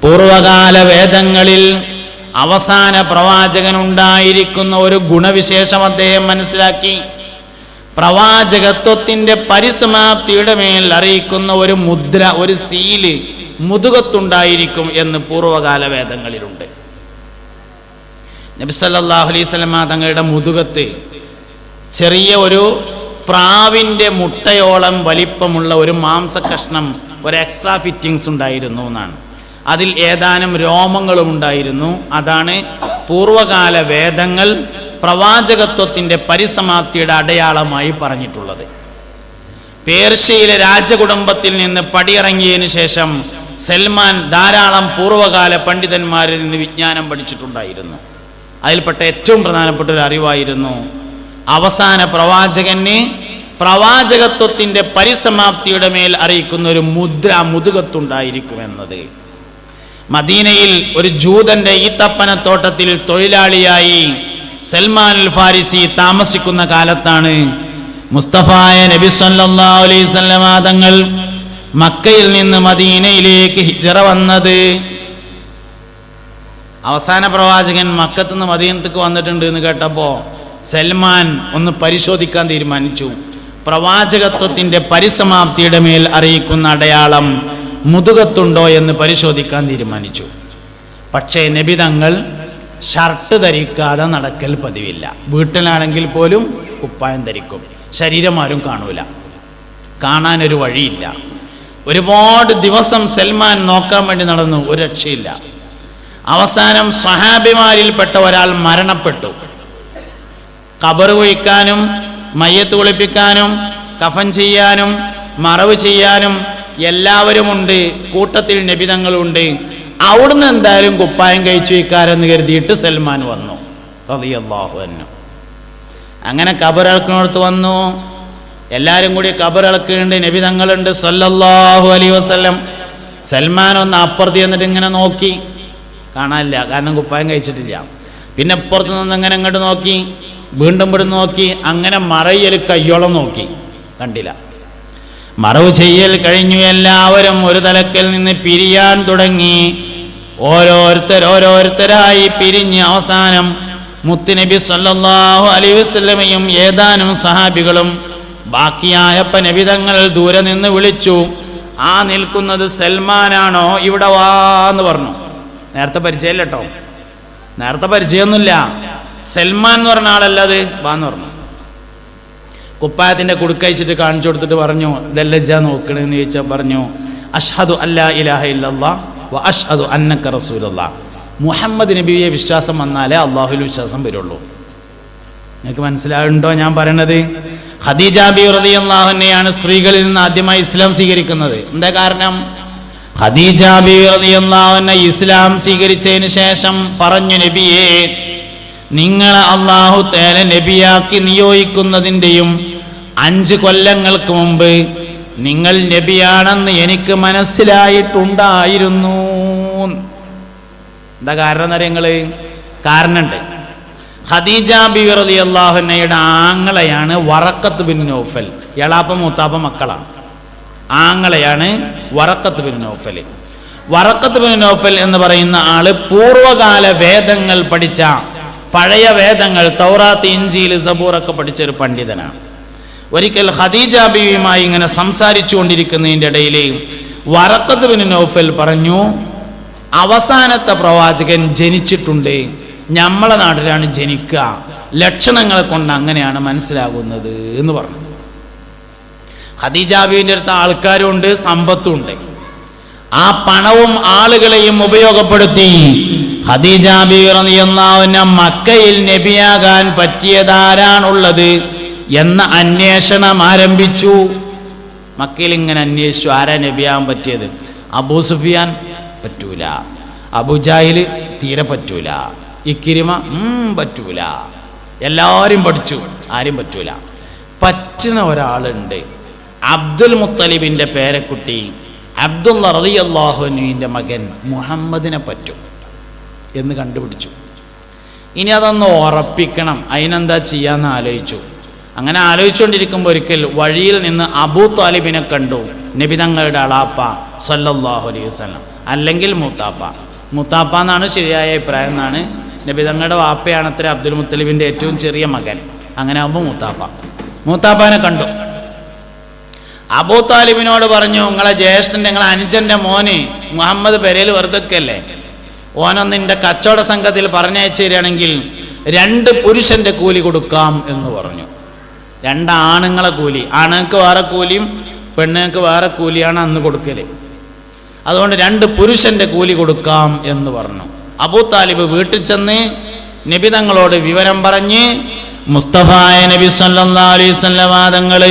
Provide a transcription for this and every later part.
പൂർവകാല വേദങ്ങളിൽ അവസാന പ്രവാചകനുണ്ടായിരിക്കുന്ന ഒരു ഗുണവിശേഷം അദ്ദേഹം മനസ്സിലാക്കി. പ്രവാചകത്വത്തിന്റെ പരിസമാപ്തിയുടെ മേൽ അറിയിക്കുന്ന ഒരു മുദ്ര, ഒരു സീല് മുതുകത്തുണ്ടായിരിക്കും എന്ന് പൂർവകാല വേദങ്ങളിലുണ്ട്. നബി സല്ലല്ലാഹു അലൈഹി വസല്ലമ തങ്ങളുടെ മുതുകത്ത് ചെറിയ ഒരു പ്രാവിൻ്റെ മുട്ടയോളം വലിപ്പമുള്ള ഒരു മാംസകഷ്ണം, ഒരു എക്സ്ട്രാ ഫിറ്റിങ്സ് ഉണ്ടായിരുന്നു എന്നാണ്. അതിൽ ഏതാനും രോമങ്ങളും ഉണ്ടായിരുന്നു. അതാണ് പൂർവകാല വേദങ്ങൾ പ്രവാചകത്വത്തിൻ്റെ പരിസമാപ്തിയുടെ അടയാളമായി പറഞ്ഞിട്ടുള്ളത്. പേർഷ്യയിലെ രാജകുടുംബത്തിൽ നിന്ന് പടിയിറങ്ങിയതിനു ശേഷം സൽമാൻ ധാരാളം പൂർവകാല പണ്ഡിതന്മാരിൽ നിന്ന് വിജ്ഞാനം പഠിച്ചിട്ടുണ്ടായിരുന്നു. അതിൽപ്പെട്ട ഏറ്റവും പ്രധാനപ്പെട്ട ഒരു അറിവായിരുന്നു അവസാന പ്രവാചകന് പ്രവാചകത്വത്തിൻ്റെ പരിസമാപ്തിയുടെ മേൽ അറിയിക്കുന്ന ഒരു മുദ്ര മുതുകത്തുണ്ടായിരിക്കുമെന്നത്. മദീനയിൽ ഒരു ജൂതന്റെ ഈത്തപ്പനത്തോട്ടത്തിൽ തൊഴിലാളിയായി സൽമാൻ അൽ ഫാരിസി താമസിക്കുന്ന കാലത്താണ് മുസ്തഫായ നബി സല്ലല്ലാഹു അലൈഹി വസല്ലമ തങ്ങൾ മക്കയിൽ നിന്ന് മദീനയിലേക്ക് ഹിജ്റ വന്നത്. അവസാന പ്രവാചകൻ മക്കത്ത് നിന്ന് മദീനത്തേക്ക് വന്നിട്ടുണ്ട് എന്ന് കേട്ടപ്പോൾ സൽമാൻ ഒന്ന് പരിശോധിക്കാൻ തീരുമാനിച്ചു. പ്രവാചകത്വത്തിൻ്റെ പരിസമാപ്തിയുടെ മേൽ അറിയിക്കുന്ന അടയാളം മുതുകത്തുണ്ടോ എന്ന് പരിശോധിക്കാൻ തീരുമാനിച്ചു. പക്ഷേ നബി തങ്ങൾ ഷർട്ട് ധരിക്കാതെ നടക്കൽ പതിവില്ല. വീട്ടിലാണെങ്കിൽ പോലും കുപ്പായം ധരിക്കും. ശരീരം ആരും കാണൂല, കാണാനൊരു വഴിയില്ല. ഒരുപാട് ദിവസം സൽമാൻ നോക്കാൻ വേണ്ടി നടന്നു, ഒരു രക്ഷയില്ല. അവസാനം സ്വഹാബിമാരിൽപ്പെട്ട ഒരാൾ മരണപ്പെട്ടു. ഖബർ കുഴിക്കാനും മയ്യത്ത് കുളിപ്പിക്കാനും കഫൻ ചെയ്യാനും മറവ് ചെയ്യാനും എല്ലാവരുമുണ്ട്. കൂട്ടത്തിൽ നബിതങ്ങളുണ്ട്. അവിടുന്ന് എന്തായാലും കുപ്പായം കഴിച്ചു വയ്ക്കാരെന്ന് കരുതിയിട്ട് സൽമാൻ വന്നു റളിയല്ലാഹു അൻഹു. അങ്ങനെ ഖബറിളക്കിനടുത്ത് വന്നു. എല്ലാവരും കൂടി ഖബറിളക്കുന്നുണ്ട്. നബിതങ്ങളുണ്ട് സല്ലല്ലാഹു അലൈഹി വസല്ലം. സൽമാൻ ഒന്ന് അപ്പുറത്ത് എന്നിട്ട് ഇങ്ങനെ നോക്കി, കാണാനില്ല, കാരണം കുപ്പായം കഴിച്ചിട്ടില്ല. പിന്നെ അപ്പുറത്ത് നിന്ന് ഇങ്ങനെ ഇങ്ങോട്ട് നോക്കി, വീണ്ടും ഇവിടെ നോക്കി, അങ്ങനെ മറയൽ കയ്യോളം നോക്കി, കണ്ടില്ല. മറവ് ചെയ്യൽ കഴിഞ്ഞു. എല്ലാവരും ഒരു തലക്കൽ നിന്ന് പിരിയാൻ തുടങ്ങി. ഓരോരുത്തരായി പിരിഞ്ഞ് അവസാനം മുത്തുനബി സല്ലല്ലാഹു അലൈഹി വസല്ലമയും ഏതാനും സഹാബികളും ബാക്കിയായപ്പ നബിതങ്ങൾ ദൂരെ നിന്ന് വിളിച്ചു, ആ നിൽക്കുന്നത് സൽമാനാണോ? ഇവിടെ വാന്ന് പറഞ്ഞു. നേരത്തെ പരിചയമില്ല കേട്ടോ, നേരത്തെ പരിചയമൊന്നുമില്ല. സൽമാൻ എന്ന് പറഞ്ഞ ആളല്ലത്, വാന്ന് പറഞ്ഞു. കുപ്പായത്തിൻ്റെ കുടുക്കയച്ചിട്ട് കാണിച്ചു കൊടുത്തിട്ട് പറഞ്ഞു, ഇതല്ല നോക്കണെന്ന് ചോദിച്ചാൽ പറഞ്ഞു, അഷ്ഹദു അല്ലാ ഇലാഹ ഇല്ലല്ലാഹ് വ അഷ്ഹദു അന്നക റസൂലുള്ളാഹ്. മുഹമ്മദ് നബിയെ വിശ്വാസം വന്നാലേ അള്ളാഹുവിൽ വിശ്വാസം വരുള്ളൂ. നിങ്ങൾക്ക് മനസ്സിലാവുണ്ടോ ഞാൻ പറയണത്? ഖദീജ ബിവി റളിയല്ലാഹു അൻഹയാണ് സ്ത്രീകളിൽ നിന്ന് ആദ്യമായി ഇസ്ലാം സ്വീകരിക്കുന്നത്. എന്താ കാരണം? ഖദീജ ബിവി റളിയല്ലാഹു അൻഹ ഇസ്ലാം സ്വീകരിച്ചതിന് ശേഷം പറഞ്ഞു, നബിയെ, നിങ്ങളെ അല്ലാഹു തആല നബിയാക്കി നിയോഗിക്കുന്നതിൻ്റെയും 5 കൊല്ലങ്ങൾക്ക് മുമ്പ് നിങ്ങൾ നബിയാണെന്ന് എനിക്ക് മനസ്സിലായിട്ടുണ്ടായിരുന്നു. എന്താ കാരണം എന്നറിയങ്ങള്? കാരണമുണ്ട്. ഖദീജ ബിവി റളിയല്ലാഹു അൻഹയുടെ ആങ്ങളെയാണ് വറഖത്ത് ബിൻ നൗഫൽ. എളാപ്പ മൂത്താപ്പ മക്കളാണ്. ആങ്ങളെയാണ് വറഖത്ത് ബിൻ നൗഫൽ. വറഖത്ത് ബിൻ നൗഫൽ എന്ന് പറയുന്ന ആള് പൂർവകാല വേദങ്ങൾ പഠിച്ച, പഴയ വേദങ്ങൾ തൗറാത്ത്, ഇഞ്ചീൽ, സബൂറൊക്കെ പഠിച്ച ഒരു പണ്ഡിതനാണ്. ഒരിക്കൽ ഖദീജ ബീവിയുമായി ഇങ്ങനെ സംസാരിച്ചു കൊണ്ടിരിക്കുന്നതിൻ്റെ ഇടയിൽ വറഖത്ത് ബിൻ നൗഫൽ പറഞ്ഞു, അവസാനത്തെ പ്രവാചകൻ ജനിച്ചിട്ടുണ്ട്, നമ്മളെ നാട്ടിലാണ് ജനിക്കുക, ലക്ഷണങ്ങളെ കൊണ്ട് അങ്ങനെയാണ് മനസ്സിലാകുന്നത് എന്ന് പറഞ്ഞു. ഖദീജ ബീവിൻ്റെ അടുത്ത് ആൾക്കാരുണ്ട്, സമ്പത്തുണ്ട്. ആ പണവും ആളുകളെയും ഉപയോഗപ്പെടുത്തി ഖദീജ ബിവി റളിയല്ലാഹു അൻഹ മക്കയിൽ നബിയാകാൻ പറ്റിയതാരാണുള്ളത് എന്ന അന്വേഷണം ആരംഭിച്ചു. മക്കയിൽ ഇങ്ങനെ അന്വേഷിച്ചു, ആരാ നബിയാകാൻ പറ്റിയത്? അബൂ സുഫിയാൻ പറ്റൂല, അബൂജാഹിൽ തീരെ പറ്റൂല, ഇക്രിമ പറ്റൂല, എല്ലാവരും പഠിച്ചു, ആരും പറ്റൂല. പറ്റുന്ന ഒരാളുണ്ട്, അബ്ദുൽ മുത്തലിബിൻ്റെ പേരക്കുട്ടി അബ്ദുള്ള റളിയല്ലാഹു അൻഹുവിൻ്റെ മകൻ മുഹമ്മദിനെ പറ്റും എന്ന് കണ്ടുപിടിച്ചു. ഇനി അതൊന്ന് ഉറപ്പിക്കണം, അതിനെന്താ ചെയ്യാന്ന് ആലോചിച്ചു. അങ്ങനെ ആലോചിച്ചുകൊണ്ടിരിക്കുമ്പോൾ ഒരിക്കൽ വഴിയിൽ നിന്ന് അബൂ ത്വാലിബിനെ കണ്ടു, നബി തങ്ങളുടെ അളാപ്പ സല്ലല്ലാഹു അലൈഹി വസല്ലം. അല്ലെങ്കിൽ മൂത്താപ്പ. മൂത്താപ്പ എന്നാണ് ശരിയായ അഭിപ്രായം എന്നാണ്. നബി തങ്ങളുടെ വാപ്പയാണത്ര അബ്ദുൽ മുത്തലിബിൻ്റെ ഏറ്റവും ചെറിയ മകൻ. അങ്ങനെ ആകുമ്പോൾ മൂത്താപ്പാനെ കണ്ടു. അബൂ താലിബിനോട് പറഞ്ഞു, നിങ്ങളെ ജ്യേഷ്ഠൻ്റെ നിങ്ങളെ അനുജൻ്റെ മോന് മുഹമ്മദ് പെരേൽ വെറുതെക്കല്ലേ, ഓനൊന്ന് എൻ്റെ കച്ചവട സംഘത്തിൽ പറഞ്ഞയച്ചു തരികയാണെങ്കിൽ 2 പുരുഷൻ്റെ കൂലി കൊടുക്കാം എന്ന് പറഞ്ഞു. 2 ആണുങ്ങളെ കൂലി, ആണുങ്ങൾക്ക് വേറെ കൂലിയും പെണ്ണുങ്ങൾക്ക് വേറെ കൂലിയാണ് അന്ന് കൊടുക്കല്. അതുകൊണ്ട് 2 പുരുഷൻ്റെ കൂലി കൊടുക്കാം എന്ന് പറഞ്ഞു. അബൂ താലിബ് വീട്ടിൽ ചെന്ന് നബി തങ്ങളോട് വിവരം പറഞ്ഞ് മുസ്തഫായ നബി സല്ലല്ലാഹു അലൈഹി വസല്ലം തങ്ങൾ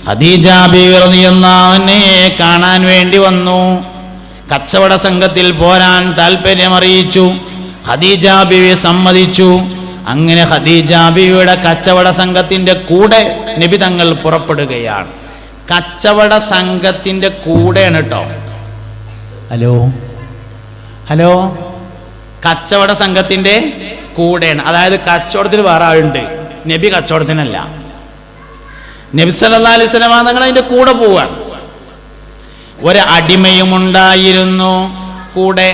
ഖദീജ ബീവി റളിയല്ലാഹു അൻഹയെ കാണാൻ വേണ്ടി വന്നു. കച്ചവട സംഘത്തിൽ പോരാൻ താല്പര്യമറിയിച്ചു. ഖദീജ ബീവി സമ്മതിച്ചു. അങ്ങനെ ഖദീജ ബീവിയുടെ കച്ചവട സംഘത്തിൻ്റെ കൂടെ നബി തങ്ങൾ പുറപ്പെടുകയാണ്. കച്ചവട സംഘത്തിൻ്റെ കൂടെയാണ് കേട്ടോ. ഹലോ കച്ചവട സംഘത്തിൻ്റെ കൂടെയാണ്. അതായത് കച്ചവടത്തിന് വേറെ ആളുണ്ട്, നബി കച്ചവടത്തിനല്ല. നബി സല്ലല്ലാഹു അലൈഹി വസല്ലം തങ്ങൾ അതിൻ്റെ കൂടെ പോവാണ്. ഒരു അടിമയും ഉണ്ടായിരുന്നു കൂടെ.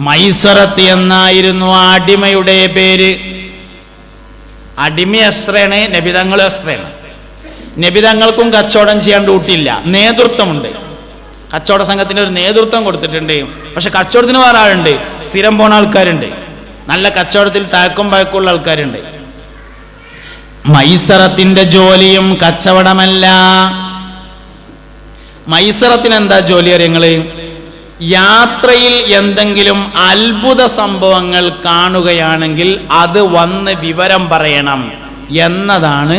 മൈസറത്ത് എന്നായിരുന്നു ആ അടിമയുടെ പേര്. അടിമ എസ്രയാണ്, നബിതങ്ങൾ എസ്രയാണ്. നബിതങ്ങൾക്കും കച്ചവടം ചെയ്യാൻ ഡ്യൂട്ടിയില്ല, നേതൃത്വമുണ്ട്. കച്ചവട സംഘത്തിന് ഒരു നേതൃത്വം കൊടുത്തിട്ടുണ്ട്. പക്ഷെ കച്ചവടത്തിന് വേറെ ആളുണ്ട്, സ്ഥിരം പോണ ആൾക്കാരുണ്ട്, നല്ല കച്ചവടത്തിൽ തഴക്കം പഴക്കമുള്ള ആൾക്കാരുണ്ട്. മൈസറത്തിന്റെ ജോലിയും കച്ചവടമല്ല. മൈസറത്തിന് എന്താ ജോലി അറിയങ്ങള്? യാത്രയിൽ എന്തെങ്കിലും അത്ഭുത സംഭവങ്ങൾ കാണുകയാണെങ്കിൽ അത് വന്ന് വിവരം പറയണം എന്നതാണ്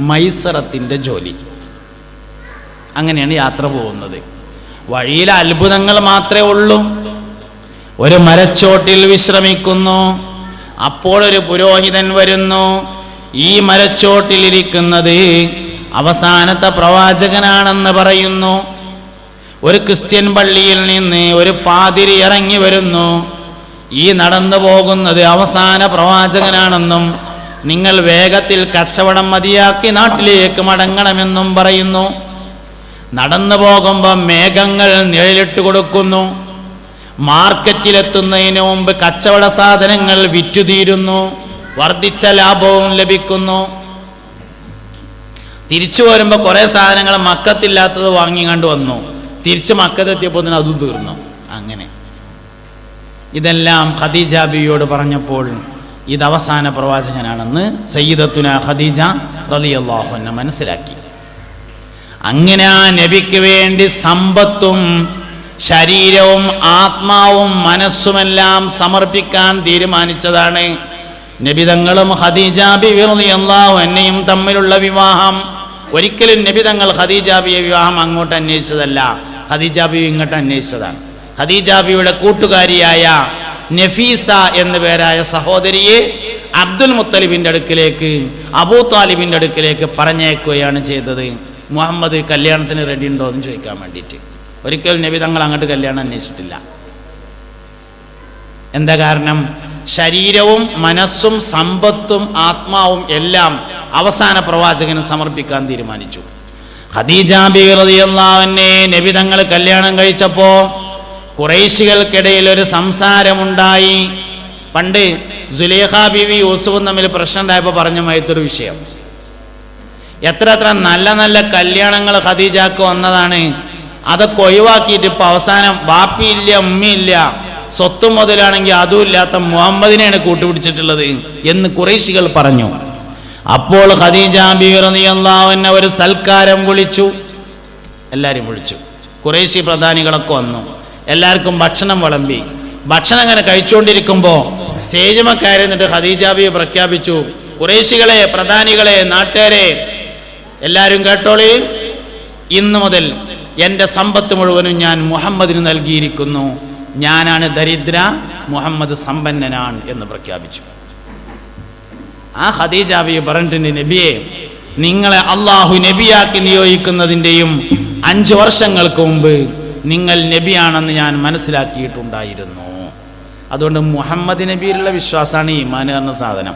മൈസറത്തിന്റെ ജോലി. അങ്ങനെയാണ് യാത്ര പോകുന്നത്. വഴിയിൽ അത്ഭുതങ്ങൾ മാത്രമേ ഉള്ളൂ. ഒരു മരച്ചോട്ടിൽ വിശ്രമിക്കുന്നു. അപ്പോൾ ഒരു പുരോഹിതൻ വരുന്നു. ഈ മരച്ചോട്ടിലിരിക്കുന്നത് അവസാനത്തെ പ്രവാചകനാണെന്ന് പറയുന്നു. ഒരു ക്രിസ്ത്യൻ പള്ളിയിൽ നിന്ന് ഒരു പാതിരി ഇറങ്ങി വരുന്നു. ഈ നടന്നു പോകുന്നത് അവസാന പ്രവാചകനാണെന്നും നിങ്ങൾ വേഗത്തിൽ കച്ചവടം മതിയാക്കി നാട്ടിലേക്ക് മടങ്ങണമെന്നും പറയുന്നു. നടന്നു പോകുമ്പോൾ മേഘങ്ങൾ നിഴലിട്ട് കൊടുക്കുന്നു. മാർക്കറ്റിലെത്തുന്നതിന് മുമ്പ് കച്ചവട സാധനങ്ങൾ വിറ്റുതീരുന്നു. വർദ്ധിച്ച ലാഭവും ലഭിക്കുന്നു. തിരിച്ചു വരുമ്പോൾ കുറേ സാധനങ്ങൾ മക്കത്തില്ലാത്തത് വാങ്ങിക്കണ്ട് വന്നു. തിരിച്ച് മക്കത്തെത്തിയപ്പോൾ തന്നെ അതും തീർന്നു. അങ്ങനെ ഇതെല്ലാം ഖദീജ ബിവിയോട് പറഞ്ഞപ്പോൾ ഇത് അവസാന പ്രവാചകനാണെന്ന് സയ്യിദത്തുന ഖദീജ റളിയല്ലാഹു അൻഹ മനസ്സിലാക്കി. അങ്ങനെ ആ നബിക്ക് വേണ്ടി സമ്പത്തും ശരീരവും ആത്മാവും മനസ്സുമെല്ലാം സമർപ്പിക്കാൻ തീരുമാനിച്ചതാണ്. നബിതങ്ങളും ഖദീജ ബിവി റളിയല്ലാഹു അൻഹയും തമ്മിലുള്ള വിവാഹം ഒരിക്കലും നബിതങ്ങൾ ഖദീജ ബിവിയെ വിവാഹം അങ്ങോട്ട് അന്വേഷിച്ചതല്ല, ഖദീജ ബിവി ഇങ്ങോട്ട് അന്വേഷിച്ചതാണ്. ഖദീജ ബിവിയുടെ കൂട്ടുകാരിയായ നഫീസ എന്നു പേരായ സഹോദരിയെ അബ്ദുൽ മുത്തലിബിൻ്റെ അടുക്കിലേക്ക്, അബൂ താലിബിൻ്റെ അടുക്കിലേക്ക് പറഞ്ഞേക്കുകയാണ് ചെയ്തത്. മുഹമ്മദ് കല്യാണത്തിന് റെഡി ഉണ്ടോ എന്ന് ചോദിക്കാൻ വേണ്ടിയിട്ട്. ഒരിക്കലും നബി തങ്ങൾ അങ്ങോട്ട് കല്യാണം അന്വേഷിച്ചിട്ടില്ല. എന്താ കാരണം? ശരീരവും മനസ്സും സമ്പത്തും ആത്മാവും എല്ലാം അവസാന പ്രവാചകന് സമർപ്പിക്കാൻ തീരുമാനിച്ചു. ഖദീജ ബിവി റളിയല്ലാഹു അൻഹയെ നബി തങ്ങൾ കല്യാണം കഴിച്ചപ്പോൾ ഖുറൈശികൾക്കിടയിൽ ഒരു സംസാരമുണ്ടായി. പണ്ട് സുലൈഖ ബിവി യൂസുഫും തമ്മിൽ പ്രശ്നം ഉണ്ടായപ്പോൾ പറഞ്ഞ മയത്തൊരു വിഷയം. എത്ര നല്ല നല്ല കല്യാണങ്ങൾ ഖദീജക്ക് വന്നതാണ്. അതൊക്കെ ഒഴിവാക്കിയിട്ട് ഇപ്പം അവസാനം ബാപ്പിയില്ല, ഉമ്മയില്ല, സ്വത്തും മുതലാണെങ്കിൽ അതും ഇല്ലാത്ത മുഹമ്മദിനെയാണ് കൂട്ടുപിടിച്ചിട്ടുള്ളത് എന്ന് ഖുറൈശികൾ പറഞ്ഞു. അപ്പോൾ ഖദീജ ബിവി റളിയല്ലാഹു അൻഹ ഒരു സൽക്കാരം വിളിച്ചു. എല്ലാവരും വിളിച്ചു. ഖുറൈശി പ്രധാനികളൊക്കെ വന്നു. എല്ലാവർക്കും ഭക്ഷണം വിളമ്പി. ഭക്ഷണം അങ്ങനെ കഴിച്ചുകൊണ്ടിരിക്കുമ്പോൾ സ്റ്റേജിൽ കയറി നിന്നിട്ട് ഖദീജ ബിവി പ്രഖ്യാപിച്ചു, ഖുറൈശികളെ, പ്രധാനികളെ, നാട്ടുകാരെ, എല്ലാവരും കേട്ടോളി, ഇന്നു മുതൽ എൻ്റെ സമ്പത്ത് മുഴുവനും ഞാൻ മുഹമ്മദിന് നൽകിയിരിക്കുന്നു. ഞാനാണ് ദരിദ്ര, മുഹമ്മദ് സമ്പന്നനാണ് എന്ന് പ്രഖ്യാപിച്ചു. ആ ഖദീജ ബിവി പറഞ്ഞിട്ടുണ്ട്, നബിയെ, നിങ്ങളെ അള്ളാഹു നബിയാക്കി നിയോഗിക്കുന്നതിൻ്റെയും 5 വർഷങ്ങൾക്ക് മുമ്പ് നിങ്ങൾ നബിയാണെന്ന് ഞാൻ മനസ്സിലാക്കിയിട്ടുണ്ടായിരുന്നു. അതുകൊണ്ട് മുഹമ്മദ് നബിയിലുള്ള വിശ്വാസമാണ് ഈമാൻ എന്ന സാധനം.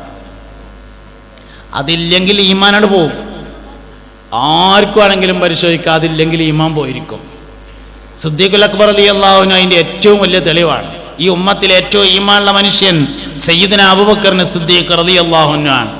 അതില്ലെങ്കിൽ ഈമാനോട് പോകും. ആർക്കും ആണെങ്കിലും പരിശോധിക്കുക, അതില്ലെങ്കിൽ ഈമാൻ പോയിരിക്കും. സിദ്ദീഖുൽ അക്ബർ റളിയല്ലാഹു അൻഹു അതിൻ്റെ ഏറ്റവും വലിയ തെളിവാണ്. ഈ ഉമ്മത്തിലെ ഏറ്റവും ഈമാനുള്ള മനുഷ്യൻ സയ്യിദുനാ അബൂബക്കർ സിദ്ദീഖ് റളിയല്ലാഹു അൻഹു ആണ്.